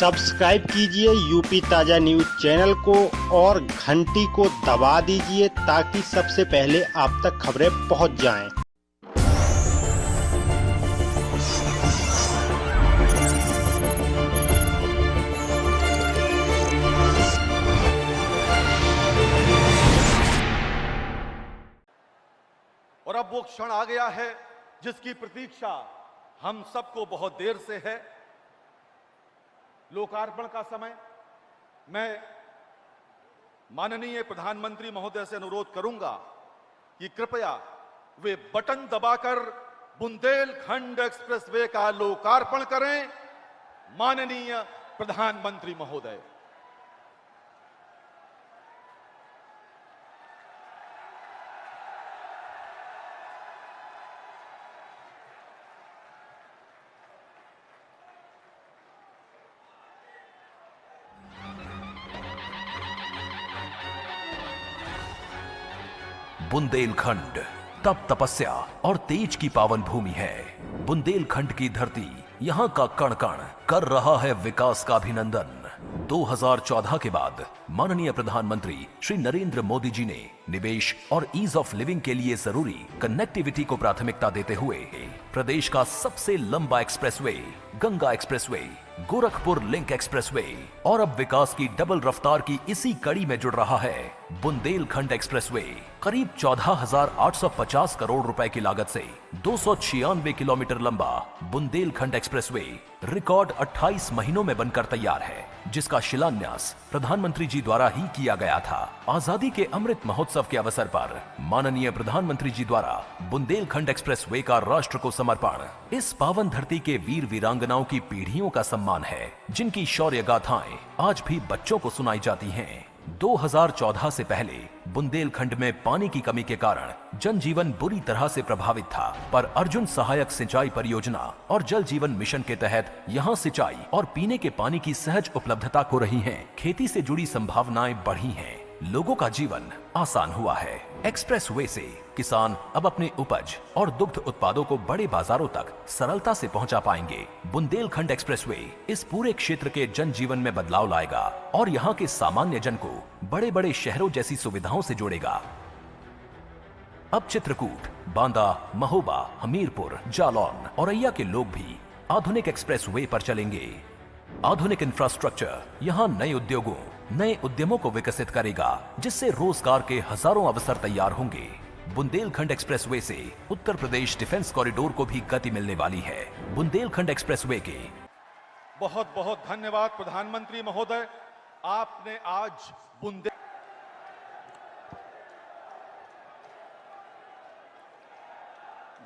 Subscribe कीजिए UP ताजा news channel को और घंटी को दबा दीजिए ताकि सबसे पहले आप तक खबरें पहुंच जाएं। और अब वो क्षण आ गया है जिसकी प्रतीक्षा हम सबको बहुत देर से है। लोकार्पण का समय। मैं माननीय प्रधानमंत्री महोदय से अनुरोध करूंगा कि कृपया वे बटन दबाकर बुंदेलखंड एक्सप्रेसवे का लोकार्पण करें। माननीय प्रधानमंत्री महोदय। बुंदेलखंड तप तपस्या और तेज की पावन भूमि है। बुंदेलखंड की धरती यहाँ का कण कण कर रहा है विकास का अभिनंदन। 2014 के बाद माननीय प्रधानमंत्री श्री नरेंद्र मोदी जी ने निवेश और ईज ऑफ लिविंग के लिए जरूरी कनेक्टिविटी को प्राथमिकता देते हुए प्रदेश का सबसे लंबा expressway Ganga expressway, Gorakhpur link expressway और अब विकास की डबल रफ्तार की इसी कड़ी में जुड़ रहा है बुंदेलखंड एक्सप्रेसवे। करीब 14,850 करोड़ रुपए की लागत से 296 किलोमीटर लंबा बुंदेलखंड एक्सप्रेसवे रिकॉर्ड 28 महीनों में बनकर तैयार है, जिसका शिलान्यास प्रधानमंत्री जी द्वारा ही किया गया था। आजादी के अमृत महोत्सव के अवसर पर माननीय प्रधानमंत्री जी द्वारा बुंदेलखंड एक्सप्रेसवे का राष्ट्र को समर्पण इस पावन धरती के वीर वीरांगनाओं की पीढ़ियों का सम्मान है, जिनकी शौर्य गाथाएं आज भी बच्चों को सुनाई जाती हैं। 2014 से पहले बुंदेलखंड में पानी की कमी के कारण जनजीवन बुरी तरह से प्रभावित था, पर अर्जुन सहायक सिंचाई परियोजना और जल जीवन मिशन के तहत यहां सिंचाई और पीने के पानी की सहज उपलब्धता हो रही है। खेती से जुड़ी संभावनाएं बढ़ी हैं, लोगों का जीवन आसान हुआ है। एक्सप्रेसवे से किसान अब अपने उपज और दुग्ध उत्पादों को बड़े बाजारों तक सरलता से पहुंचा पाएंगे। बुंदेलखंड एक्सप्रेसवे इस पूरे क्षेत्र के जनजीवन में बदलाव लाएगा और यहां के सामान्य जन को बड़े बड़े शहरों जैसी सुविधाओं से जोड़ेगा। अब चित्रकूट, बांदा, महोबा, हमीरपुर, जालौन, औरैया के लोग भी आधुनिक एक्सप्रेसवे पर चलेंगे। आधुनिक इंफ्रास्ट्रक्चर यहाँ नए उद्योगों, नए उद्यमों को विकसित करेगा, जिससे रोजगार के हजारों अवसर तैयार होंगे। बुंदेलखंड एक्सप्रेसवे से उत्तर प्रदेश डिफेंस कॉरिडोर को भी गति मिलने वाली है। बुंदेलखंड एक्सप्रेसवे के बहुत बहुत धन्यवाद प्रधानमंत्री महोदय। आपने आज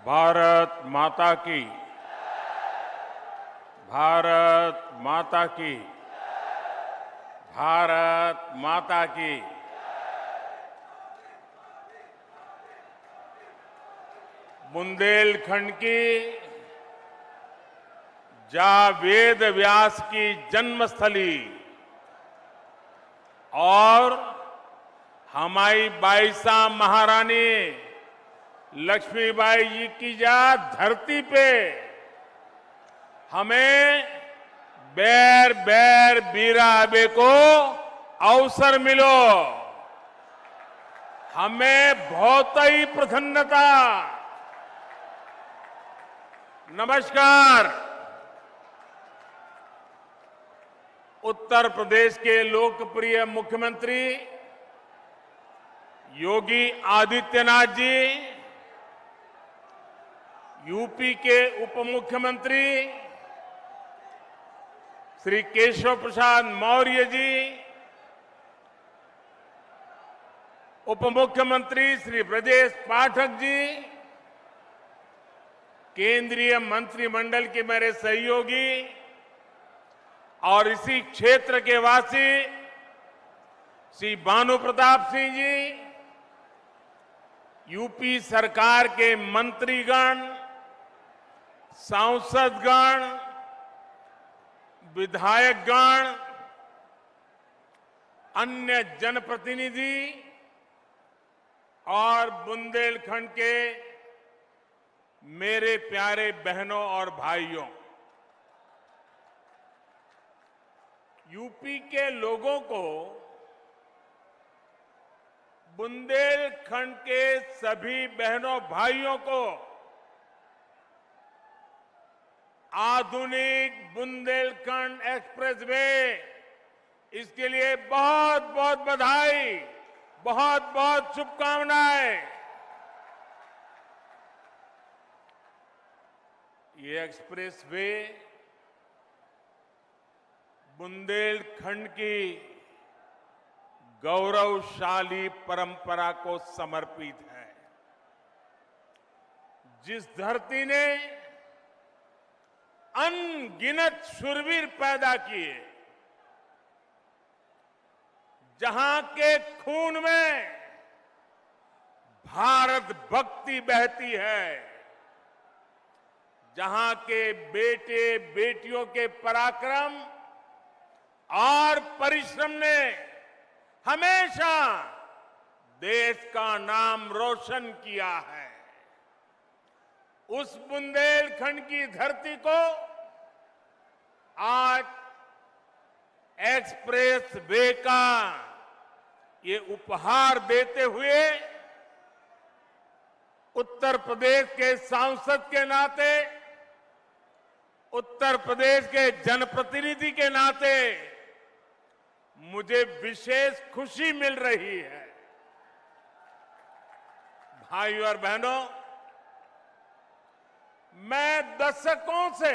भारत माता की, भारत माता की, भारत माता की। बुंदेलखंड की जहां वेद व्यास की जन्मस्थली और हमारी बाईसा महारानी लक्ष्मीबाई जी की जहां धरती पे हमें बैर बैर बीरा आबे को अवसर मिलो, हमें बहुत ही प्रसन्नता। नमस्कार। उत्तर प्रदेश के लोकप्रिय मुख्यमंत्री योगी आदित्यनाथ जी, यूपी के उप मुख्यमंत्री श्री केशव प्रसाद मौर्य जी, उप मुख्यमंत्री श्री ब्रजेश पाठक जी, केंद्रीय मंत्रिमंडल के मेरे सहयोगी और इसी क्षेत्र के वासी श्री भानु प्रताप सिंह जी, यूपी सरकार के मंत्रीगण, सांसदगण, विधायकगण, अन्य जनप्रतिनिधि और बुंदेलखंड के मेरे प्यारे बहनों और भाइयों, यूपी के लोगों को बुंदेलखंड के सभी बहनों भाइयों को आधुनिक बुंदेलखंड एक्सप्रेसवे इसके लिए बहुत बहुत बधाई, बहुत बहुत शुभकामनाएं। ये एक्सप्रेसवे बुंदेलखंड की गौरवशाली परंपरा को समर्पित है। जिस धरती ने अनगिनत शूरवीर पैदा किए, जहां के खून में भारत भक्ति बहती है, जहां के बेटे बेटियों के पराक्रम और परिश्रम ने हमेशा देश का नाम रोशन किया है, उस बुंदेलखंड की धरती को आज एक्सप्रेस वे का ये उपहार देते हुए उत्तर प्रदेश के सांसद के नाते, उत्तर प्रदेश के जनप्रतिनिधि के नाते मुझे विशेष खुशी मिल रही है। भाइयों और बहनों, मैं दशकों से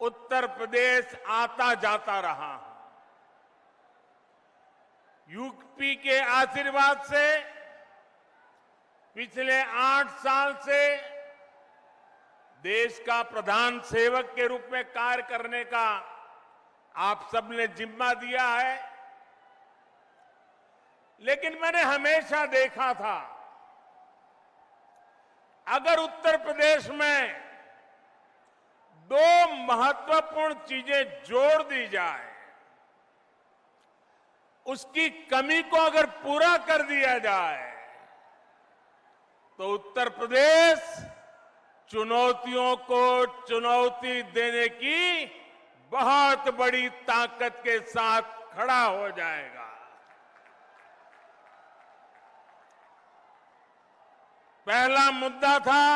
उत्तर प्रदेश आता जाता रहा हूं। यूपी के आशीर्वाद से पिछले 8 साल से देश का प्रधान सेवक के रूप में कार्य करने का आप सबने जिम्मा दिया है। लेकिन मैंने हमेशा देखा था, अगर उत्तर प्रदेश में 2 महत्वपूर्ण चीजें जोड़ दी जाए, उसकी कमी को अगर पूरा कर दिया जाए, तो उत्तर प्रदेश चुनौतियों को चुनौती देने की बहुत बड़ी ताकत के साथ खड़ा हो जाएगा। पहला मुद्दा था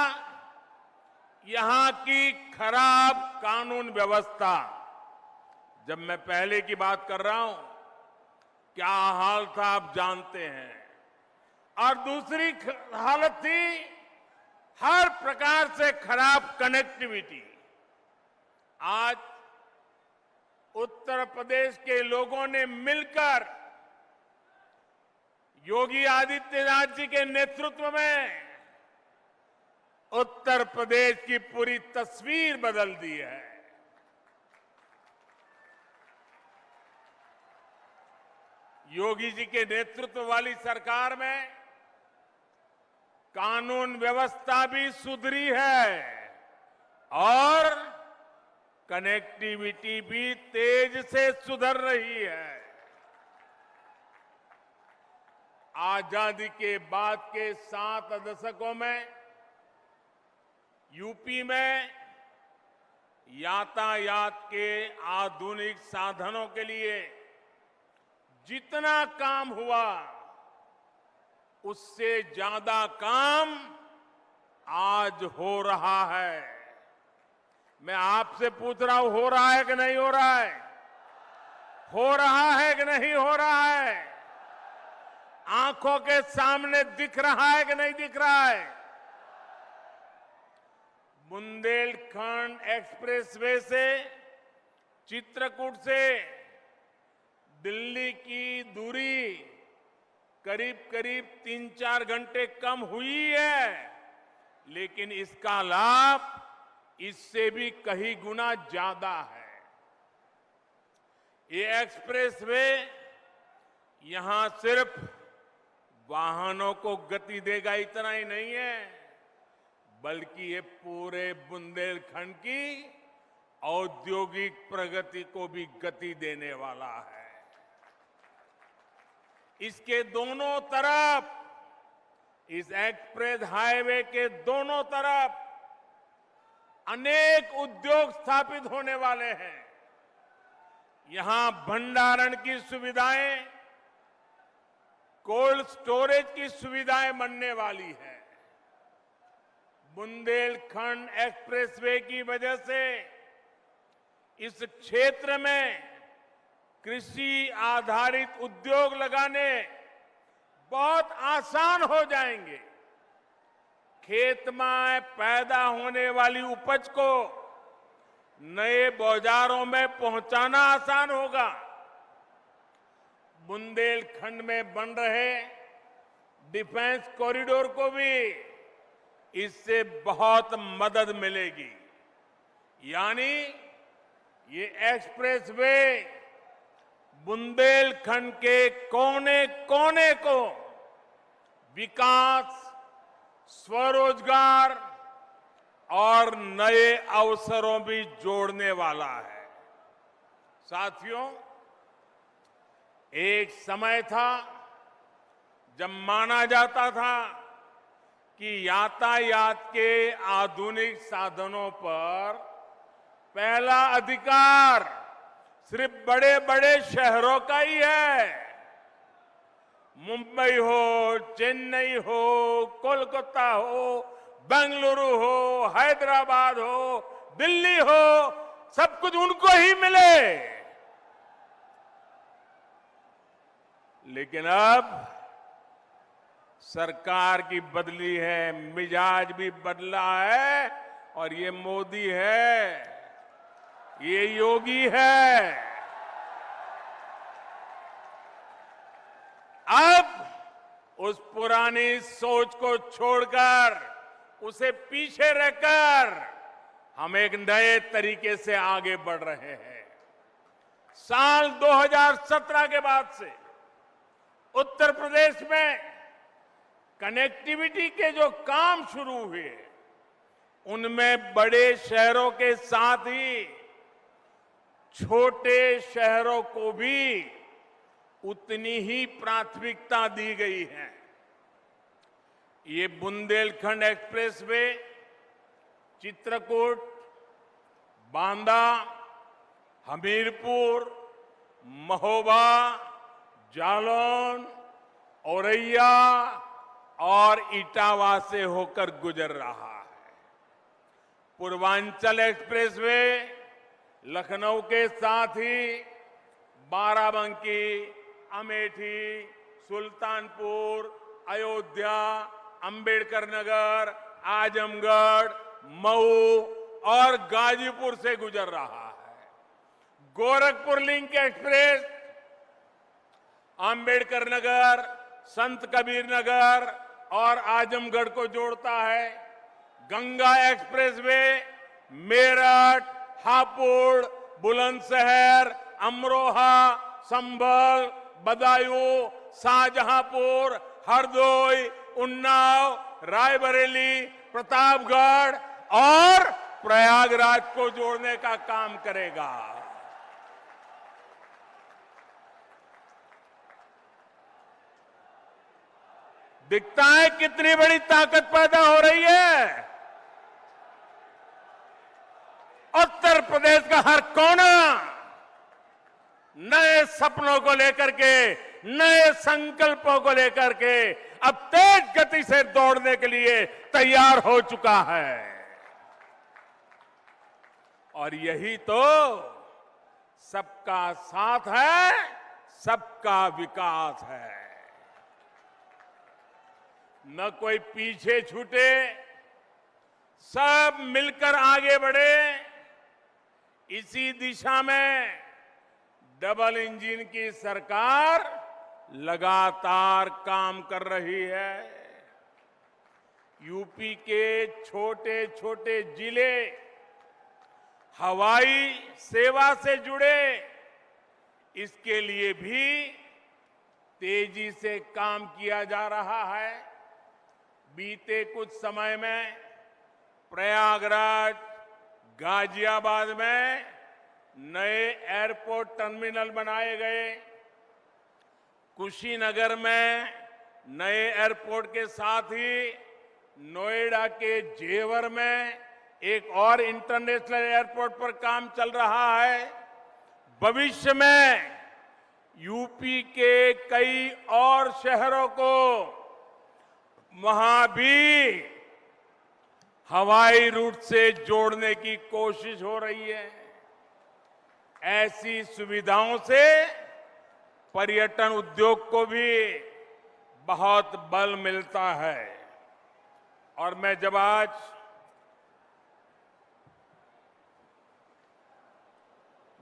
यहां की खराब कानून व्यवस्था। जब मैं पहले की बात कर रहा हूं, क्या हाल था आप जानते हैं। और दूसरी हालत थी हर प्रकार से खराब कनेक्टिविटी। आज उत्तर प्रदेश के लोगों ने मिलकर योगी आदित्यनाथ जी के नेतृत्व में उत्तर प्रदेश की पूरी तस्वीर बदल दी है। योगी जी के नेतृत्व वाली सरकार में कानून व्यवस्था भी सुधरी है और कनेक्टिविटी भी तेज से सुधर रही है। आजादी के बाद के 7 दशकों में यूपी में यातायात के आधुनिक साधनों के लिए जितना काम हुआ, उससे ज्यादा काम आज हो रहा है। मैं आपसे पूछ रहा हूं, हो रहा है कि नहीं हो रहा है? हो रहा है कि नहीं हो रहा है? आंखों के सामने दिख रहा है कि नहीं दिख रहा है? बुंदेलखंड एक्सप्रेसवे से चित्रकूट से दिल्ली की दूरी करीब करीब 3-4 घंटे कम हुई है, लेकिन इसका लाभ इससे भी कहीं गुना ज्यादा है। ये एक्सप्रेसवे यहां सिर्फ वाहनों को गति देगा इतना ही नहीं है, बल्कि ये पूरे बुंदेलखंड की औद्योगिक प्रगति को भी गति देने वाला है। इसके दोनों तरफ, इस एक्सप्रेस हाईवे के दोनों तरफ अनेक उद्योग स्थापित होने वाले हैं। यहां भंडारण की सुविधाएं, कोल्ड स्टोरेज की सुविधाएं बनने वाली है। बुंदेलखंड एक्सप्रेसवे की वजह से इस क्षेत्र में कृषि आधारित उद्योग लगाने बहुत आसान हो जाएंगे। खेत में पैदा होने वाली उपज को नए बाजारों में पहुंचाना आसान होगा। बुंदेलखंड में बन रहे डिफेंस कॉरिडोर को भी इससे बहुत मदद मिलेगी। यानी ये एक्सप्रेसवे बुंदेलखंड के कोने कोने को विकास, स्वरोजगार और नए अवसरों भी जोड़ने वाला है। साथियों, एक समय था जब माना जाता था कि यातायात के आधुनिक साधनों पर पहला अधिकार सिर्फ बड़े बड़े शहरों का ही है। मुंबई हो, चेन्नई हो, कोलकाता हो, बेंगलुरु हो, हैदराबाद हो, दिल्ली हो, सब कुछ उनको ही मिले। लेकिन अब सरकार की बदली है, मिजाज भी बदला है और ये मोदी है, ये योगी है। अब उस पुरानी सोच को छोड़कर, उसे पीछे रखकर हम एक नए तरीके से आगे बढ़ रहे हैं। साल 2017 के बाद से उत्तर प्रदेश में कनेक्टिविटी के जो काम शुरू हुए, उनमें बड़े शहरों के साथ ही छोटे शहरों को भी उतनी ही प्राथमिकता दी गई है। ये बुंदेलखंड एक्सप्रेसवे चित्रकूट, बांदा, हमीरपुर, महोबा, जालौन, औरैया और इटावा से होकर गुजर रहा है। पूर्वांचल एक्सप्रेसवे लखनऊ के साथ ही बाराबंकी, अमेठी, सुल्तानपुर, अयोध्या, अंबेडकर नगर, आजमगढ़, मऊ और गाजीपुर से गुजर रहा है। गोरखपुर लिंक एक्सप्रेस अंबेडकर नगर, संत कबीर नगर और आजमगढ़ को जोड़ता है। गंगा एक्सप्रेसवे मेरठ, हापुड़, बुलंदशहर, अमरोहा, संभल, बदायूं, शाहजहांपुर, हरदोई, उन्नाव, रायबरेली, प्रतापगढ़ और प्रयागराज को जोड़ने का काम करेगा। दिखता है कितनी बड़ी ताकत पैदा हो रही है। उत्तर प्रदेश का हर कोना नए सपनों को लेकर के, नए संकल्पों को लेकर के अब तेज गति से दौड़ने के लिए तैयार हो चुका है। और यही तो सबका साथ है, सबका विकास है। न कोई पीछे छूटे, सब मिलकर आगे बढ़े। इसी दिशा में डबल इंजन की सरकार लगातार काम कर रही है। यूपी के छोटे छोटे जिले हवाई सेवा से जुड़े, इसके लिए भी तेजी से काम किया जा रहा है। बीते कुछ समय में प्रयागराज, गाजियाबाद में नए एयरपोर्ट टर्मिनल बनाए गए। कुशीनगर में नए एयरपोर्ट के साथ ही नोएडा के जेवर में एक और इंटरनेशनल एयरपोर्ट पर काम चल रहा है। भविष्य में यूपी के कई और शहरों को वहां भी हवाई रूट से जोड़ने की कोशिश हो रही है। ऐसी सुविधाओं से पर्यटन उद्योग को भी बहुत बल मिलता है। और मैं जब आज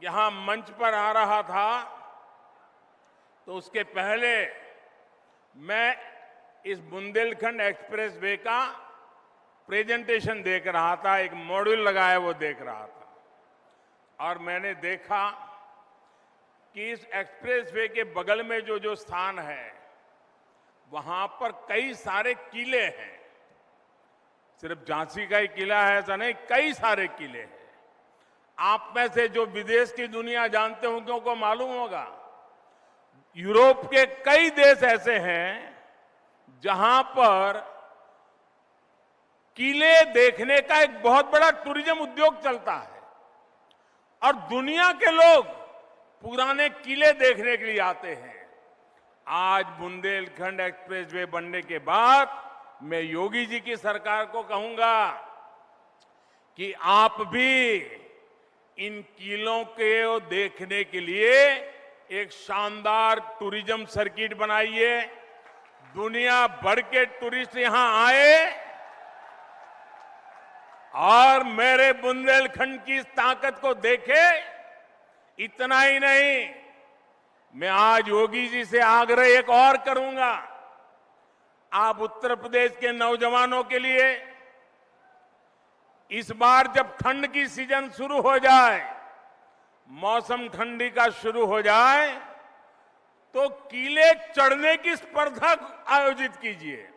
यहां मंच पर आ रहा था तो उसके पहले मैं इस बुंदेलखंड एक्सप्रेस वे का प्रेजेंटेशन देख रहा था, एक मॉड्यूल लगाया वो देख रहा था और मैंने देखा कि इस एक्सप्रेस वे के बगल में जो स्थान है वहां पर कई सारे किले हैं। सिर्फ झांसी का ही किला है ऐसा नहीं, कई सारे किले हैं। आप में से जो विदेश की दुनिया जानते होंगे उनको मालूम होगा, यूरोप के कई देश ऐसे हैं जहां पर किले देखने का एक बहुत बड़ा टूरिज्म उद्योग चलता है और दुनिया के लोग पुराने किले देखने के लिए आते हैं। आज बुंदेलखंड एक्सप्रेस वे बनने के बाद मैं योगी जी की सरकार को कहूंगा कि आप भी इन किलों के देखने के लिए एक शानदार टूरिज्म सर्किट बनाइए। दुनिया भर के टूरिस्ट यहां आए और मेरे बुंदेलखंड की इस ताकत को देखे। इतना ही नहीं, मैं आज योगी जी से आग्रह एक और करूंगा। आप उत्तर प्रदेश के नौजवानों के लिए इस बार जब ठंड की सीजन शुरू हो जाए, मौसम ठंडी का शुरू हो जाए, तो किले चढ़ने की स्पर्धा आयोजित कीजिए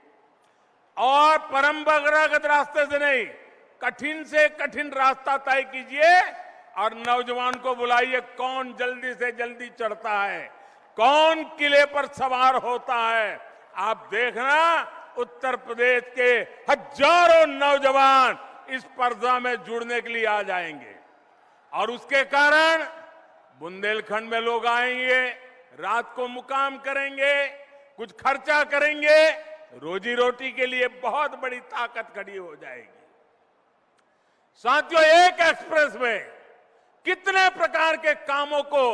और परंपरागत रास्ते से नहीं, कठिन से कठिन रास्ता तय कीजिए और नौजवान को बुलाइए। कौन जल्दी से जल्दी चढ़ता है, कौन किले पर सवार होता है, आप देखना उत्तर प्रदेश के हजारों नौजवान इस स्पर्धा में जुड़ने के लिए आ जाएंगे और उसके कारण बुंदेलखंड में लोग आएंगे, रात को मुकाम करेंगे, कुछ खर्चा करेंगे, रोजी रोटी के लिए बहुत बड़ी ताकत खड़ी हो जाएगी। साथियों, एक एक्सप्रेस में कितने प्रकार के कामों को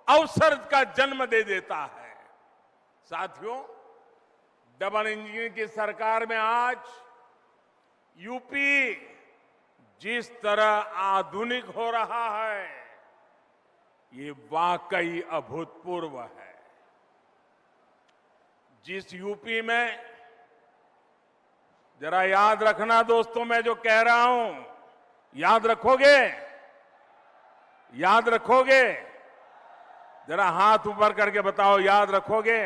अवसर का जन्म दे देता है। साथियों, डबल इंजन की सरकार में आज यूपी जिस तरह आधुनिक हो रहा है, ये वाकई अभूतपूर्व है। जिस यूपी में, जरा याद रखना दोस्तों, मैं जो कह रहा हूं याद रखोगे, याद रखोगे? जरा हाथ ऊपर करके बताओ, याद रखोगे?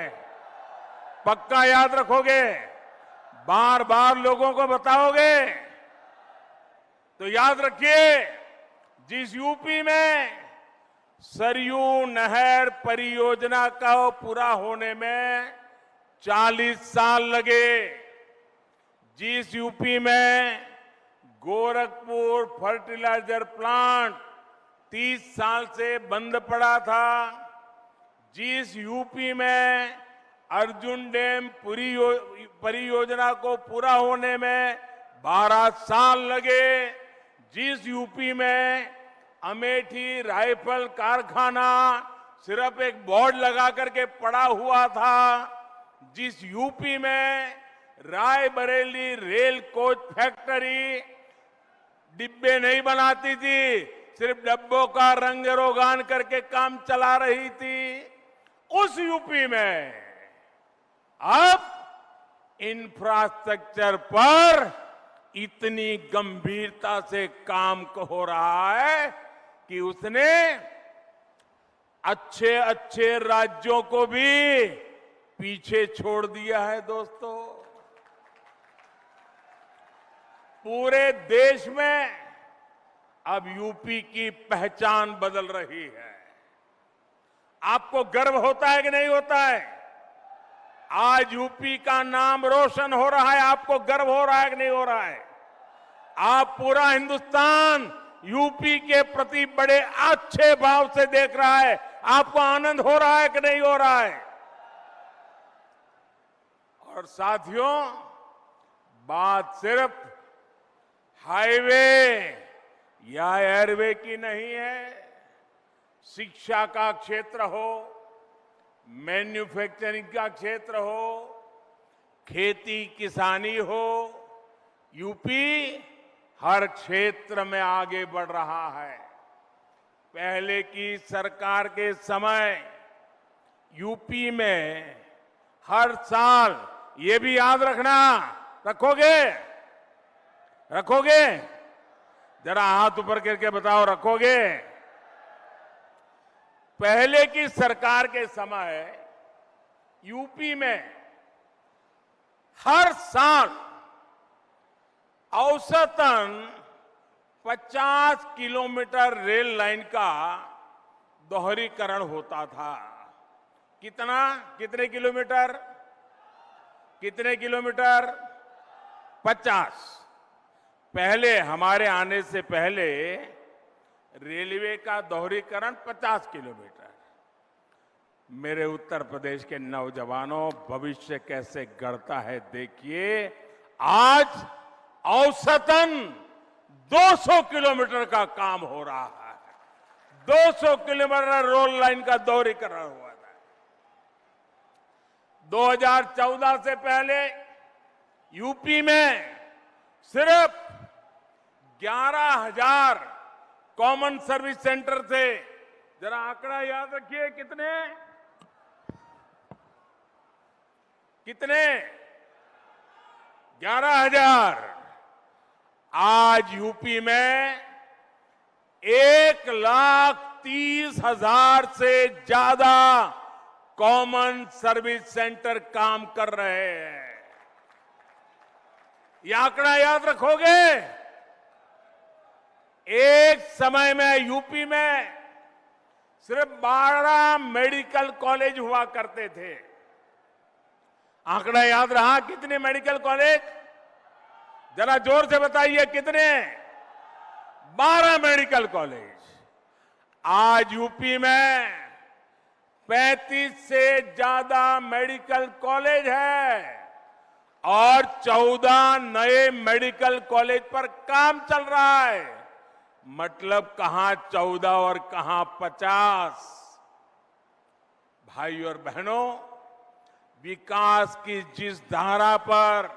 पक्का याद रखोगे? बार बार लोगों को बताओगे? तो याद रखिए, जिस यूपी में सरयू नहर परियोजना का पूरा होने में 40 साल लगे, जिस यूपी में गोरखपुर फर्टिलाइजर प्लांट 30 साल से बंद पड़ा था, जिस यूपी में अर्जुन डैम परियोजना को पूरा होने में 12 साल लगे, जिस यूपी में अमेठी राइफल कारखाना सिर्फ एक बोर्ड लगा करके पड़ा हुआ था, जिस यूपी में रायबरेली रेल कोच फैक्ट्री डिब्बे नहीं बनाती थी, सिर्फ डब्बों का रंग रोगान करके काम चला रही थी, उस यूपी में अब इंफ्रास्ट्रक्चर पर इतनी गंभीरता से काम हो रहा है कि उसने अच्छे अच्छे राज्यों को भी पीछे छोड़ दिया है। दोस्तों, पूरे देश में अब यूपी की पहचान बदल रही है। आपको गर्व होता है कि नहीं होता है? आज यूपी का नाम रोशन हो रहा है, आपको गर्व हो रहा है कि नहीं हो रहा है? आप पूरा हिंदुस्तान यूपी के प्रति बड़े अच्छे भाव से देख रहा है। आपको आनंद हो रहा है कि नहीं हो रहा है? और साथियों, बात सिर्फ हाईवे या एयरवे की नहीं है। शिक्षा का क्षेत्र हो, मैन्युफैक्चरिंग का क्षेत्र हो, खेती किसानी हो, यूपी हर क्षेत्र में आगे बढ़ रहा है। पहले की सरकार के समय यूपी में हर साल, ये भी याद रखना, रखोगे? जरा हाथ ऊपर करके बताओ, रखोगे? पहले की सरकार के समय यूपी में हर साल औसतन 50 किलोमीटर रेल लाइन का दोहरीकरण होता था। कितने किलोमीटर? 50। पहले, हमारे आने से पहले रेलवे का दोहरीकरण 50 किलोमीटर। मेरे उत्तर प्रदेश के नौजवानों, भविष्य कैसे गढ़ता है देखिए। आज औसतन 200 किलोमीटर का काम हो रहा है। 200 किलोमीटर रोड लाइन का दोहरीकरण हुआ था। 2014 से पहले यूपी में सिर्फ 11,000 कॉमन सर्विस सेंटर थे। जरा आंकड़ा याद रखिए, कितने? 11,000। आज यूपी में 1,30,000 से ज्यादा कॉमन सर्विस सेंटर काम कर रहे हैं। यह आंकड़ा याद रखोगे? एक समय में यूपी में सिर्फ 12 मेडिकल कॉलेज हुआ करते थे। आंकड़ा याद रहा? कितने मेडिकल कॉलेज? जरा जोर से बताइए, कितने? 12 मेडिकल कॉलेज। आज यूपी में 35 से ज्यादा मेडिकल कॉलेज है और 14 नए मेडिकल कॉलेज पर काम चल रहा है। मतलब कहां 14 और कहां 50। भाई और बहनों, विकास की जिस धारा पर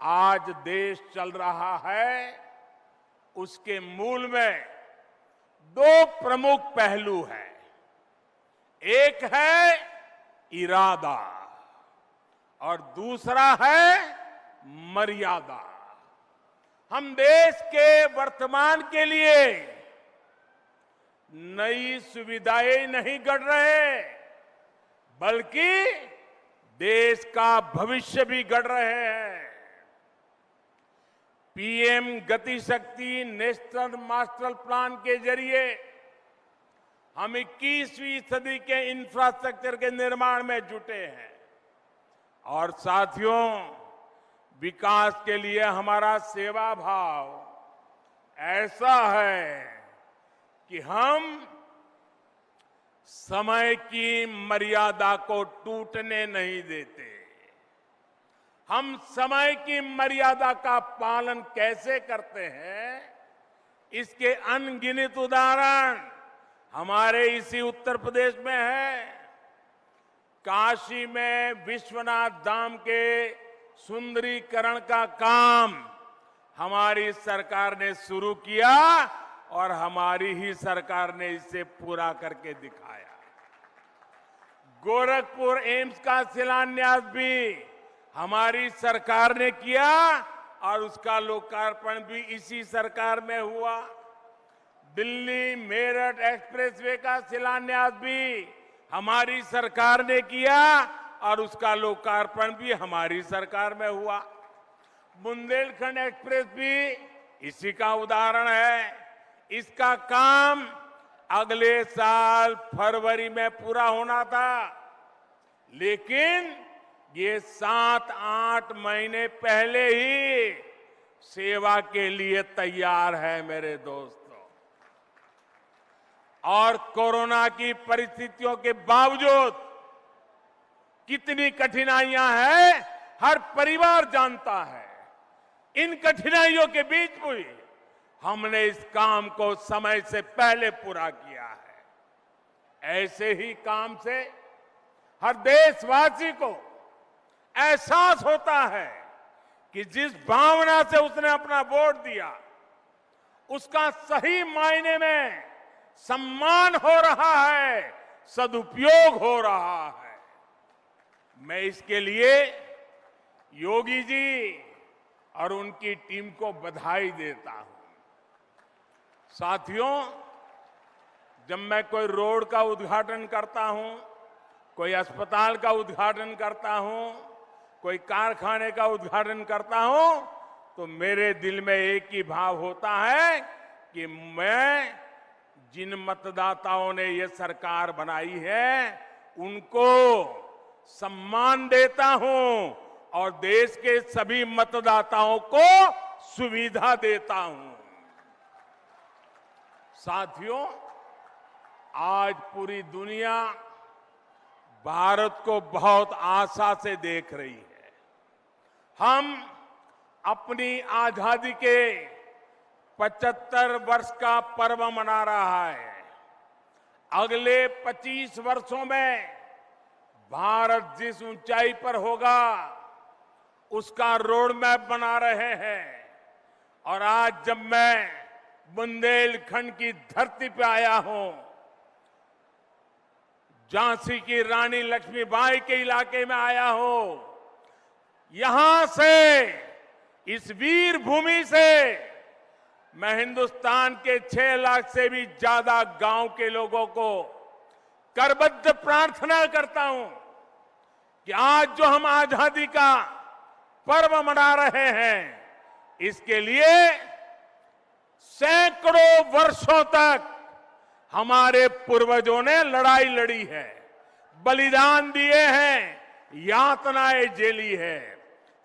आज देश चल रहा है, उसके मूल में 2 प्रमुख पहलू हैं। एक है इरादा और दूसरा है मर्यादा। हम देश के वर्तमान के लिए नई सुविधाएं नहीं गढ़ रहे, बल्कि देश का भविष्य भी गढ़ रहे हैं। पीएम गति शक्ति नेशनल मास्टर प्लान के जरिए हम 21वीं सदी के इंफ्रास्ट्रक्चर के निर्माण में जुटे हैं। और साथियों, विकास के लिए हमारा सेवा भाव ऐसा है कि हम समय की मर्यादा को टूटने नहीं देते। हम समय की mर्यादा का पालन कैसे करते हैं, इसके अनगिनत उदाहरण हमारे इसी उत्तर प्रदेश में है। काशी में विश्वनाथ धाम के सुंदरीकरण का काम हमारी सरकार ने शुरू किया और हमारी ही सरकार ने इसे पूरा करके दिखाया। गोरखपुर एम्स का शिलान्यास भी हमारी सरकार ने किया और उसका लोकार्पण भी इसी सरकार में हुआ। दिल्ली मेरठ एक्सप्रेसवे का शिलान्यास भी हमारी सरकार ने किया और उसका लोकार्पण भी हमारी सरकार में हुआ। बुंदेलखंड एक्सप्रेस भी इसी का उदाहरण है। इसका काम अगले साल फरवरी में पूरा होना था, लेकिन ये 7-8 महीने पहले ही सेवा के लिए तैयार है मेरे दोस्तों। और कोरोना की परिस्थितियों के बावजूद कितनी कठिनाइयां हैं, हर परिवार जानता है। इन कठिनाइयों के बीच भी हमने इस काम को समय से पहले पूरा किया है। ऐसे ही काम से हर देशवासी को एहसास होता है कि जिस भावना से उसने अपना वोट दिया, उसका सही मायने में सम्मान हो रहा है, सदुपयोग हो रहा है। मैं इसके लिए योगी जी और उनकी टीम को बधाई देता हूं। साथियों, जब मैं कोई रोड का उद्घाटन करता हूं, कोई अस्पताल का उद्घाटन करता हूं, कोई कारखाने का उद्घाटन करता हूं, तो मेरे दिल में एक ही भाव होता है कि मैं जिन मतदाताओं ने ये सरकार बनाई है, उनको सम्मान देता हूं और देश के सभी मतदाताओं को सुविधा देता हूं। साथियों, आज पूरी दुनिया भारत को बहुत आशा से देख रही है। हम अपनी आजादी के 75 वर्ष का पर्व मना रहा है। अगले 25 वर्षों में भारत जिस ऊंचाई पर होगा, उसका रोड मैप बना रहे हैं। और आज जब मैं बुंदेलखंड की धरती पे आया हूं, झांसी की रानी लक्ष्मीबाई के इलाके में आया हूं, यहां से, इस वीर भूमि से मैं हिंदुस्तान के 6 लाख से भी ज्यादा गांव के लोगों को करबद्ध प्रार्थना करता हूं कि आज जो हम आजादी का पर्व मना रहे हैं, इसके लिए सैकड़ों वर्षों तक हमारे पूर्वजों ने लड़ाई लड़ी है, बलिदान दिए हैं, यातनाएं झेली है।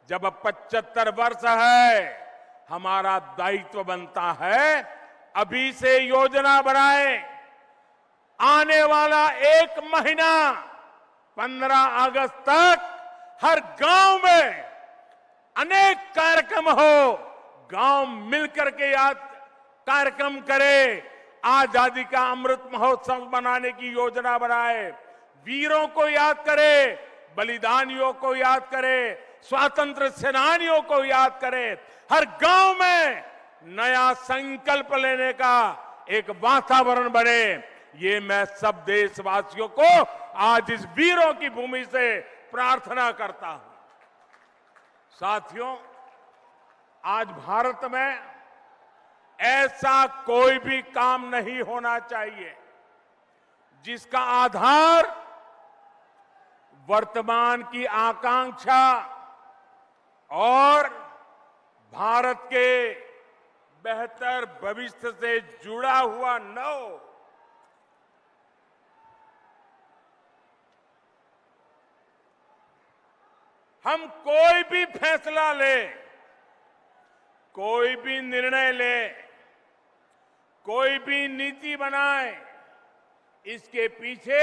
जब 75 वर्ष है, हमारा दायित्व बनता है अभी से योजना बनाए। आने वाला 1 महीना 15 अगस्त तक हर गांव में अनेक कार्यक्रम हो, गांव मिलकर के याद कार्यक्रम करे, आजादी का अमृत महोत्सव बनाने की योजना बनाए, वीरों को याद करे, बलिदानियों को याद करे, स्वातंत्र सेनानियों को याद करे। हर गांव में नया संकल्प लेने का एक वातावरण बने, ये मैं सब देशवासियों को आज इस वीरों की भूमि से प्रार्थना करता हूं। साथियों, आज भारत में ऐसा कोई भी काम नहीं होना चाहिए जिसका आधार वर्तमान की आकांक्षा और भारत के बेहतर भविष्य से जुड़ा हुआ न हो। हम कोई भी फैसला लें, कोई भी निर्णय लें, कोई भी नीति बनाए, इसके पीछे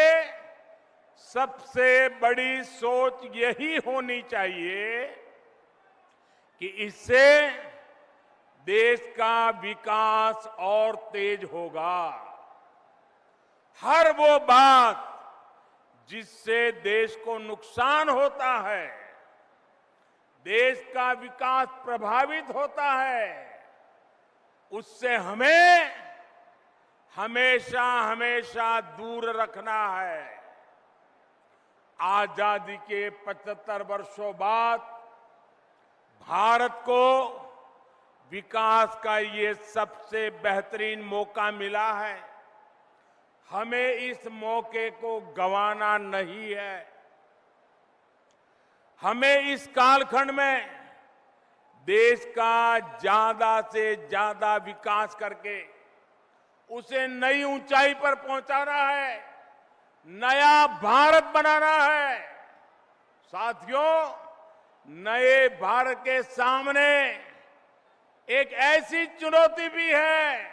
सबसे बड़ी सोच यही होनी चाहिए कि इससे देश का विकास और तेज होगा। हर वो बात जिससे देश को नुकसान होता है, देश का विकास प्रभावित होता है, उससे हमें हमेशा हमेशा दूर रखना है। आजादी के 75 वर्षों बाद भारत को विकास का ये सबसे बेहतरीन मौका मिला है। हमें इस मौके को गंवाना नहीं है। हमें इस कालखंड में देश का ज्यादा से ज्यादा विकास करके उसे नई ऊंचाई पर पहुंचाना है, नया भारत बनाना है। साथियों, नए भारत के सामने एक ऐसी चुनौती भी है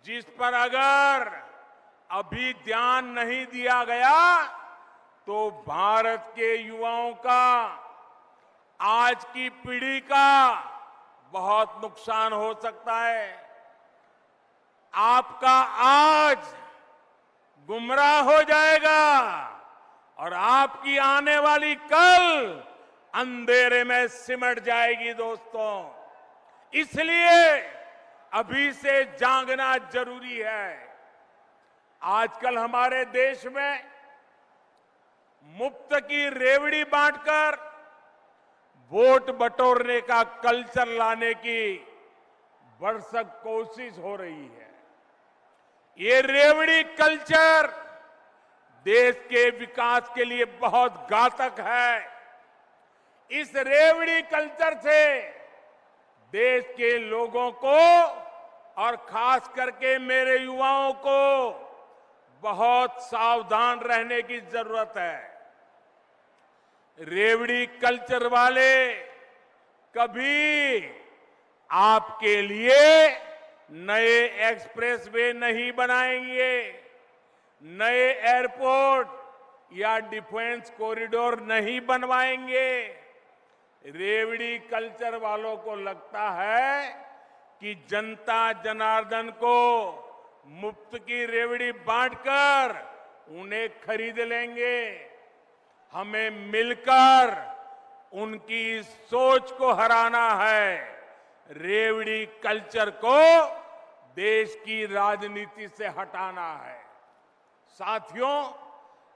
जिस पर अगर अभी ध्यान नहीं दिया गया तो भारत के युवाओं का, आज की पीढ़ी का बहुत नुकसान हो सकता है। आपका आज गुमराह हो जाएगा और आपकी आने वाली कल अंधेरे में सिमट जाएगी दोस्तों। इसलिए अभी से जागना जरूरी है। आजकल हमारे देश में मुफ्त की रेवड़ी बांटकर वोट बटोरने का कल्चर लाने की भरसक कोशिश हो रही है। ये रेवड़ी कल्चर देश के विकास के लिए बहुत घातक है। इस रेवड़ी कल्चर से देश के लोगों को और खास करके मेरे युवाओं को बहुत सावधान रहने की जरूरत है। रेवड़ी कल्चर वाले कभी आपके लिए नए एक्सप्रेसवे नहीं बनाएंगे, नए एयरपोर्ट या डिफेंस कॉरिडोर नहीं बनवाएंगे। रेवड़ी कल्चर वालों को लगता है कि जनता जनार्दन को मुफ्त की रेवड़ी बांटकर उन्हें खरीद लेंगे। हमें मिलकर उनकी सोच को हराना है। रेवड़ी कल्चर को देश की राजनीति से हटाना है। साथियों,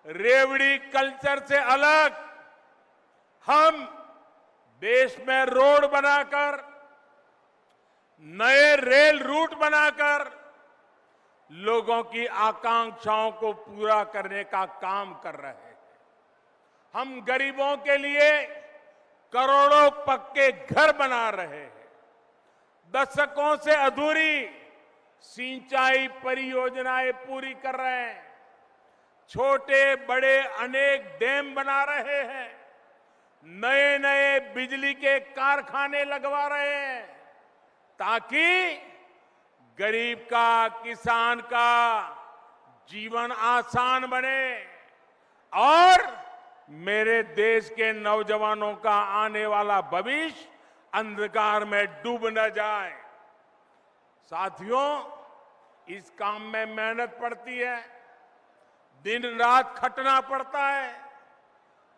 रेवड़ी कल्चर से अलग हम देश में रोड बनाकर, नए रेल रूट बनाकर लोगों की आकांक्षाओं को पूरा करने का काम कर रहे हैं। हम गरीबों के लिए करोड़ों पक्के घर बना रहे हैं। दशकों से अधूरी सिंचाई परियोजनाएं पूरी कर रहे हैं। छोटे बड़े अनेक डैम बना रहे हैं। नए नए बिजली के कारखाने लगवा रहे हैं ताकि गरीब का, किसान का जीवन आसान बने और मेरे देश के नौजवानों का आने वाला भविष्य अंधकार में डूब न जाए। साथियों, इस काम में मेहनत पड़ती है, दिन रात खटना पड़ता है,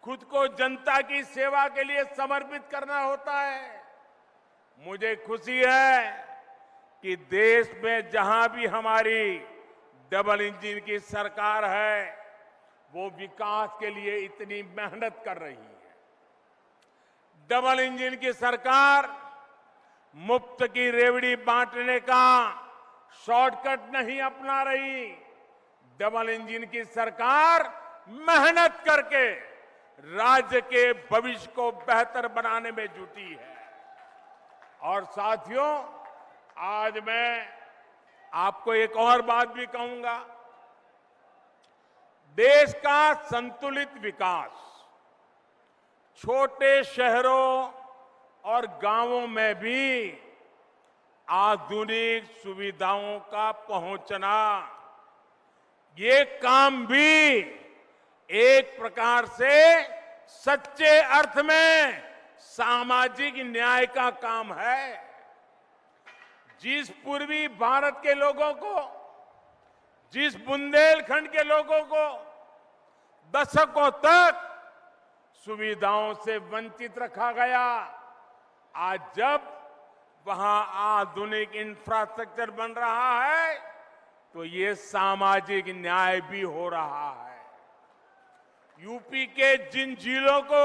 खुद को जनता की सेवा के लिए समर्पित करना होता है। मुझे खुशी है कि देश में जहां भी हमारी डबल इंजन की सरकार है वो विकास के लिए इतनी मेहनत कर रही है। डबल इंजन की सरकार मुफ्त की रेवड़ी बांटने का शॉर्टकट नहीं अपना रही। डबल इंजन की सरकार मेहनत करके राज्य के भविष्य को बेहतर बनाने में जुटी है। और साथियों, आज मैं आपको एक और बात भी कहूंगा। देश का संतुलित विकास छोटे शहरों और गांवों में भी आधुनिक सुविधाओं का पहुंचना, ये काम भी एक प्रकार से सच्चे अर्थ में सामाजिक न्याय का काम है। जिस पूर्वी भारत के लोगों को, जिस बुंदेलखंड के लोगों को दशकों तक सुविधाओं से वंचित रखा गया, आज जब वहां आधुनिक इंफ्रास्ट्रक्चर बन रहा है तो ये सामाजिक न्याय भी हो रहा है। यूपी के जिन जिलों को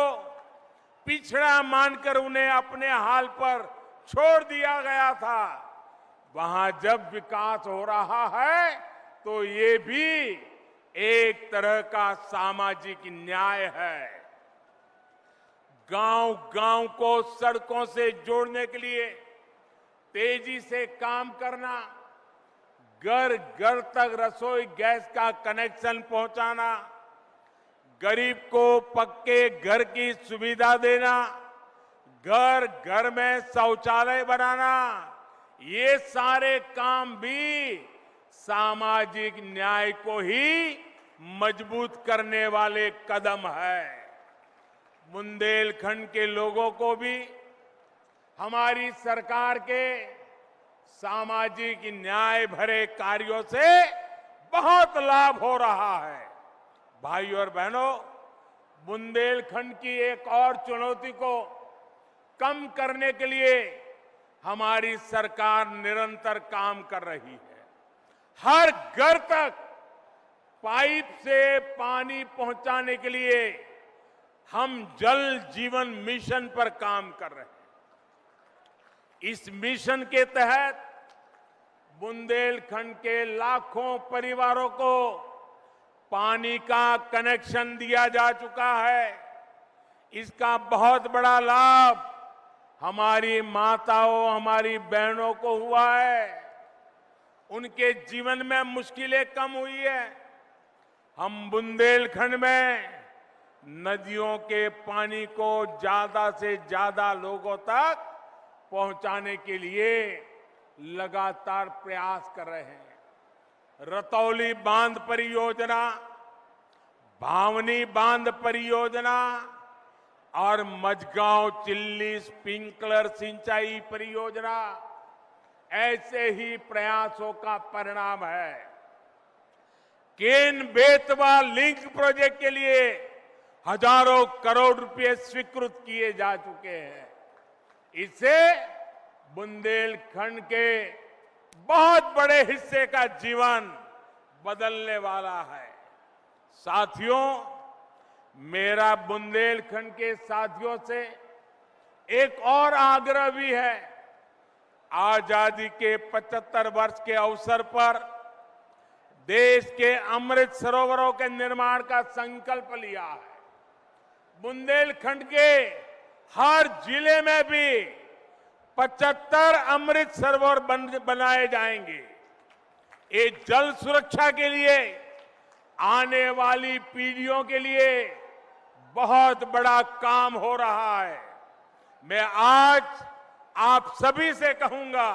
पिछड़ा मानकर उन्हें अपने हाल पर छोड़ दिया गया था, वहां जब विकास हो रहा है तो ये भी एक तरह का सामाजिक न्याय है। गांव-गांव को सड़कों से जोड़ने के लिए तेजी से काम करना, घर घर तक रसोई गैस का कनेक्शन पहुंचाना, गरीब को पक्के घर की सुविधा देना, घर घर में शौचालय बनाना, ये सारे काम भी सामाजिक न्याय को ही मजबूत करने वाले कदम है। बुंदेलखंड के लोगों को भी हमारी सरकार के सामाजिक न्याय भरे कार्यों से बहुत लाभ हो रहा है। भाइयों और बहनों, बुंदेलखंड की एक और चुनौती को कम करने के लिए हमारी सरकार निरंतर काम कर रही है। हर घर तक पाइप से पानी पहुंचाने के लिए हम जल जीवन मिशन पर काम कर रहे हैं। इस मिशन के तहत बुंदेलखंड के लाखों परिवारों को पानी का कनेक्शन दिया जा चुका है। इसका बहुत बड़ा लाभ हमारी माताओं, हमारी बहनों को हुआ है। उनके जीवन में मुश्किलें कम हुई है। हम बुंदेलखंड में नदियों के पानी को ज्यादा से ज्यादा लोगों तक पहुंचाने के लिए लगातार प्रयास कर रहे हैं। रतौली बांध परियोजना, भावनी बांध परियोजना और मझगांव चिल्ली स्प्रिंकलर सिंचाई परियोजना ऐसे ही प्रयासों का परिणाम है। केन बेतवा लिंक प्रोजेक्ट के लिए हजारों करोड़ रुपए स्वीकृत किए जा चुके हैं। इससे बुंदेलखंड के बहुत बड़े हिस्से का जीवन बदलने वाला है। साथियों, मेरा बुंदेलखंड के साथियों से एक और आग्रह भी है। आजादी के 75 वर्ष के अवसर पर देश के अमृत सरोवरों के निर्माण का संकल्प लिया है। बुंदेलखंड के हर जिले में भी 75 अमृत सरोवर बनाए जाएंगे। ये जल सुरक्षा के लिए, आने वाली पीढ़ियों के लिए बहुत बड़ा काम हो रहा है। मैं आज आप सभी से कहूंगा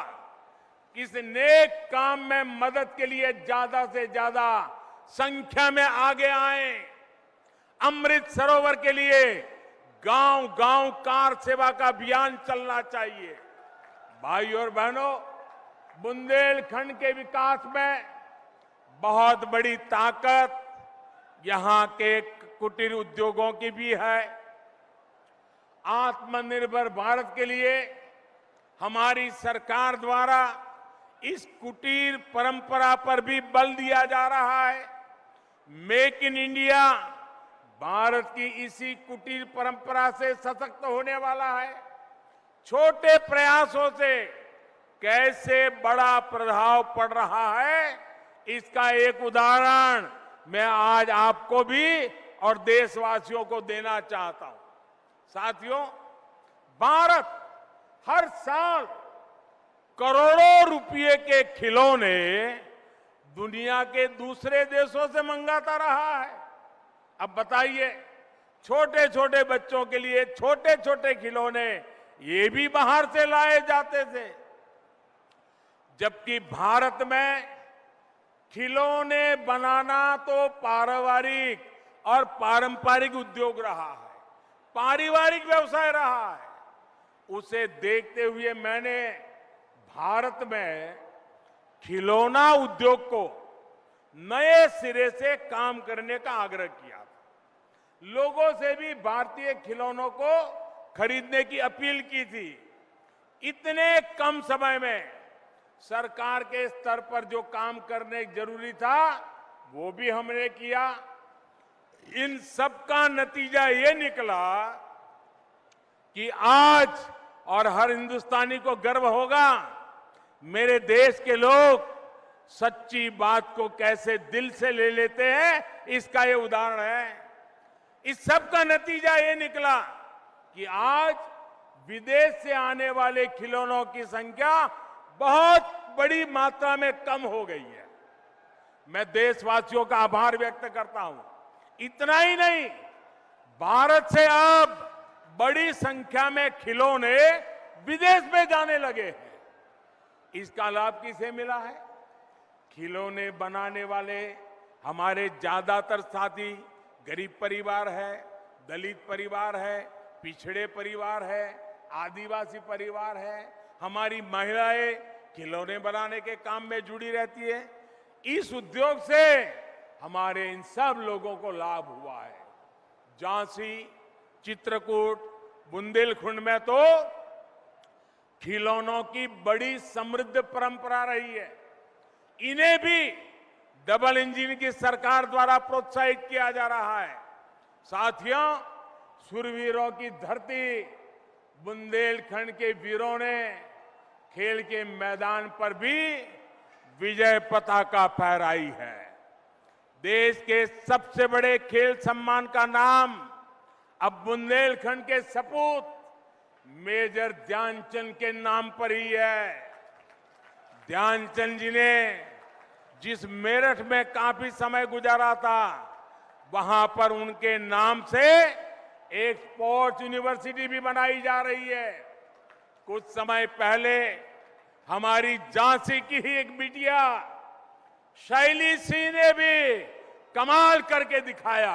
कि इस नेक काम में मदद के लिए ज्यादा से ज्यादा संख्या में आगे आएं। अमृत सरोवर के लिए गांव गांव कार सेवा का अभियान चलना चाहिए। भाइयों और बहनों, बुंदेलखंड के विकास में बहुत बड़ी ताकत यहां के कुटीर उद्योगों की भी है। आत्मनिर्भर भारत के लिए हमारी सरकार द्वारा इस कुटीर परंपरा पर भी बल दिया जा रहा है। मेक इन इंडिया भारत की इसी कुटीर परंपरा से सशक्त होने वाला है। छोटे प्रयासों से कैसे बड़ा प्रभाव पड़ रहा है, इसका एक उदाहरण मैं आज आपको भी और देशवासियों को देना चाहता हूं। साथियों, भारत हर साल करोड़ों रुपए के खिलौने दुनिया के दूसरे देशों से मंगाता रहा है। अब बताइए, छोटे छोटे बच्चों के लिए छोटे छोटे खिलौने ये भी बाहर से लाए जाते थे, जबकि भारत में खिलौने बनाना तो पारिवारिक और पारंपरिक उद्योग रहा है, पारिवारिक व्यवसाय रहा है। उसे देखते हुए मैंने भारत में खिलौना उद्योग को नए सिरे से काम करने का आग्रह किया था। लोगों से भी भारतीय खिलौनों को खरीदने की अपील की थी। इतने कम समय में सरकार के स्तर पर जो काम करने जरूरी था वो भी हमने किया। इन सब का नतीजा ये निकला कि आज और हर हिंदुस्तानी को गर्व होगा, मेरे देश के लोग सच्ची बात को कैसे दिल से ले लेते हैं, इसका ये उदाहरण है। इस सब का नतीजा ये निकला कि आज विदेश से आने वाले खिलौनों की संख्या बहुत बड़ी मात्रा में कम हो गई है। मैं देशवासियों का आभार व्यक्त करता हूं। इतना ही नहीं, भारत से अब बड़ी संख्या में खिलौने विदेश में जाने लगे हैं। इसका लाभ किसे मिला है? खिलौने बनाने वाले हमारे ज्यादातर साथी गरीब परिवार है, दलित परिवार है, पिछड़े परिवार है, आदिवासी परिवार है। हमारी महिलाएं खिलौने बनाने के काम में जुड़ी रहती है। इस उद्योग से हमारे इन सब लोगों को लाभ हुआ है। झांसी, चित्रकूट, बुंदेलखंड में तो खिलौनों की बड़ी समृद्ध परंपरा रही है। इन्हें भी डबल इंजन की सरकार द्वारा प्रोत्साहित किया जा रहा है। साथियों, शूरवीरों की धरती बुंदेलखंड के वीरों ने खेल के मैदान पर भी विजय पताका फहराई है। देश के सबसे बड़े खेल सम्मान का नाम अब बुंदेलखंड के सपूत मेजर ध्यानचंद के नाम पर ही है। ध्यानचंद जी ने जिस मेरठ में काफी समय गुजारा था, वहां पर उनके नाम से एक स्पोर्ट्स यूनिवर्सिटी भी बनाई जा रही है। कुछ समय पहले हमारी झांसी की ही एक बिटिया शैली सिंह ने भी कमाल करके दिखाया।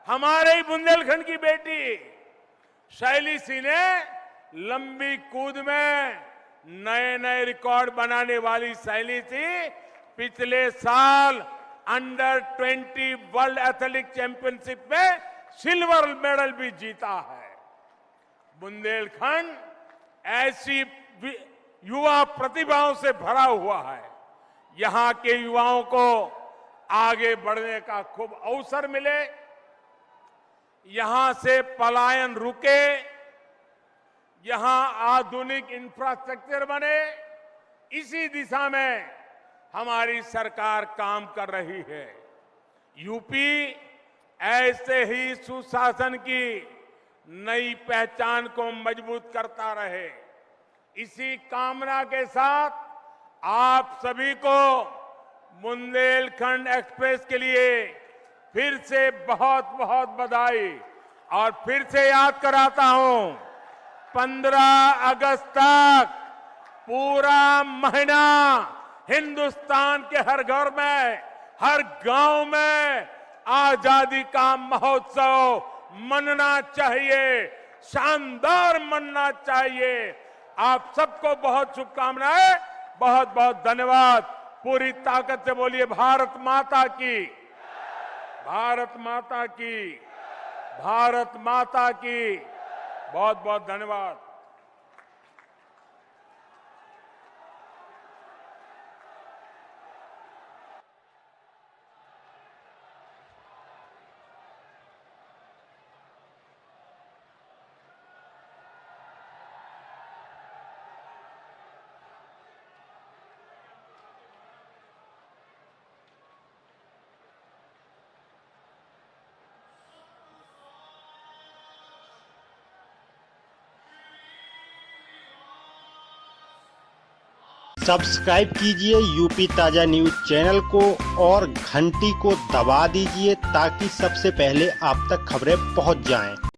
हमारे ही बुंदेलखंड की बेटी शैली सिंह ने लंबी कूद में नए नए रिकॉर्ड बनाने वाली शैली सिंह पिछले साल अंडर 20 वर्ल्ड एथलेटिक चैंपियनशिप में सिल्वर मेडल भी जीता है। बुंदेलखंड ऐसी युवा प्रतिभाओं से भरा हुआ है। यहां के युवाओं को आगे बढ़ने का खूब अवसर मिले, यहां से पलायन रुके, यहां आधुनिक इंफ्रास्ट्रक्चर बने, इसी दिशा में हमारी सरकार काम कर रही है। यूपी ऐसे ही सुशासन की नई पहचान को मजबूत करता रहे। इसी कामना के साथ आप सभी को बुंदेलखंड एक्सप्रेस के लिए फिर से बहुत बहुत बधाई। और फिर से याद कराता हूं, 15 अगस्त तक पूरा महीना हिंदुस्तान के हर घर में, हर गांव में आजादी का महोत्सव मनना चाहिए, शानदार मनना चाहिए। आप सबको बहुत शुभकामनाएं, बहुत बहुत धन्यवाद। पूरी ताकत से बोलिए भारत माता की, भारत माता की, भारत माता की। बहुत बहुत धन्यवाद। सब्सक्राइब कीजिए यूपी ताजा न्यूज चैनल को और घंटी को दबा दीजिए ताकि सबसे पहले आप तक खबरें पहुंच जाएं।